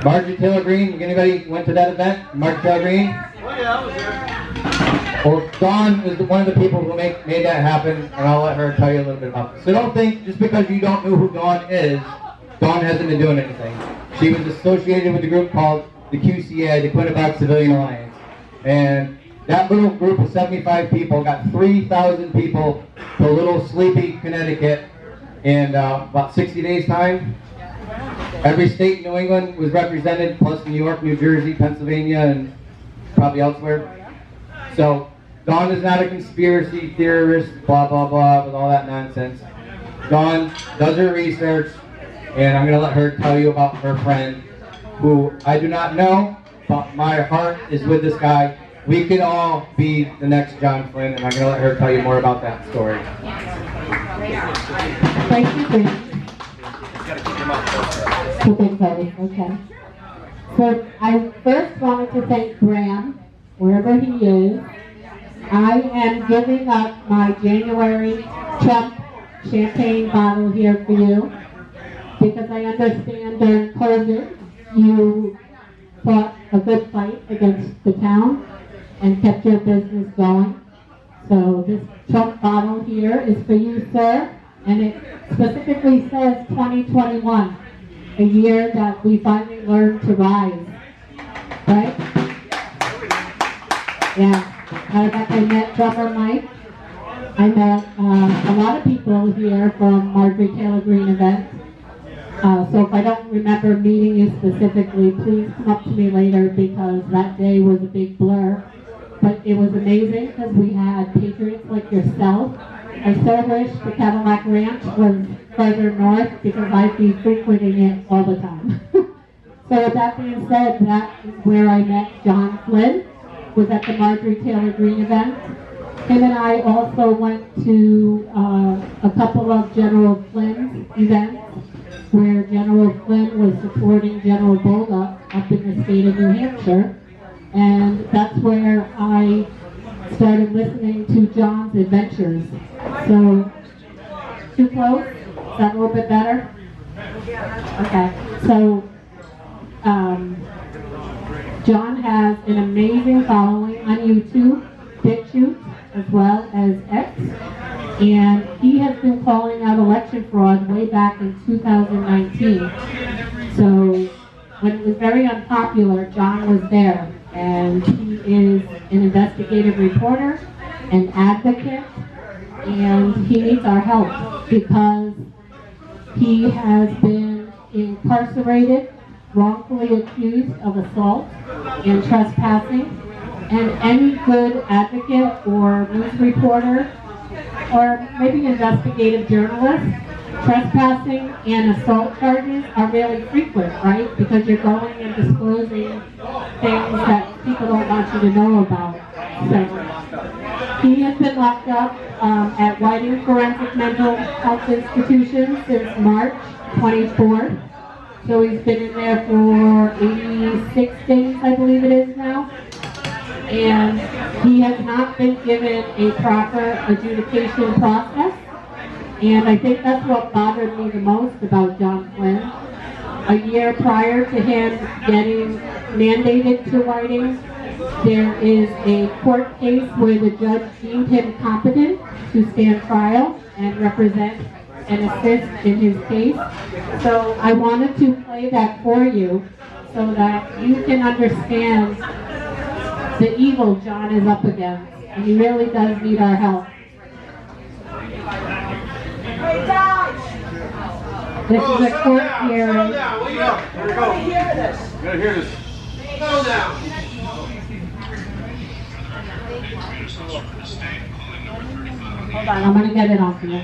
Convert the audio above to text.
Marjorie Taylor Greene, anybody went to that event? Marjorie Taylor Greene? Oh yeah, I was there. Well, Dawn was one of the people who made that happen, and I'll let her tell you a little bit about it. So don't think, just because you don't know who Dawn is, Dawn hasn't been doing anything. She was associated with a group called the QCA, the Quinnipiac Civilian Alliance. And that little group of 75 people got 3,000 people to little sleepy Connecticut in about 60 days' time. Every state in New England was represented, plus New York, New Jersey, Pennsylvania, and probably elsewhere. So Dawn is not a conspiracy theorist, blah, blah, blah, with all that nonsense. Dawn does her research, and I'm going to let her tell you about her friend, who I do not know, but my heart is with this guy. We could all be the next John Flynn, and I'm going to let her tell you more about that story. Thank you, Flynn. Okay. So I first wanted to thank Graham, wherever he is. I am giving up my January Trump champagne bottle here for you, because I understand during COVID you fought a good fight against the town and kept your business going. So this Trump bottle here is for you, sir, and it specifically says 2021, a year that we finally learned to rise, right? Yeah. I met drummer Mike. I met a lot of people here from Marjorie Taylor Greene events. So if I don't remember meeting you specifically, please come up to me later, because that day was a big blur. But it was amazing because we had patriots like yourself. I so wish the Cadillac Ranch was further north, because I'd be frequenting it all the time. So with that being said, that is where I met John Flynn, was at the Marjorie Taylor Greene event. Him and I also went to a couple of General Flynn's events, where General Flynn was supporting General Bolda up in the state of New Hampshire. And that's where I started listening to John's adventures. So, too close? Is that a little bit better? Okay. So, John has an amazing following on YouTube, BitChute, as well as X. And he has been calling out election fraud way back in 2019. So when it was very unpopular, John was there. And he is an investigative reporter, an advocate, and he needs our help because he has been incarcerated, wrongfully accused of assault and trespassing. And any good advocate or news reporter or maybe investigative journalist, trespassing and assault charges are really frequent, right? Because you're going and disclosing things that people don't want you to know about. So he has been locked up at Whiting Forensic Mental Health Institution since March 24th. So he's been in there for 86 days, I believe it is now. And he has not been given a proper adjudication process. And I think that's what bothered me the most about John Flynn. A year prior to him getting mandated to Whiting, there is a court case where the judge deemed him competent to stand trial and represent and assist in his case. So I wanted to play that for you so that you can understand the evil John is up against. And he really does need our help. This is a court hearing. Settle down, will you? Here we go. Hear this. You gotta hear this. Settle down. Hold on, I'm going to get it off you.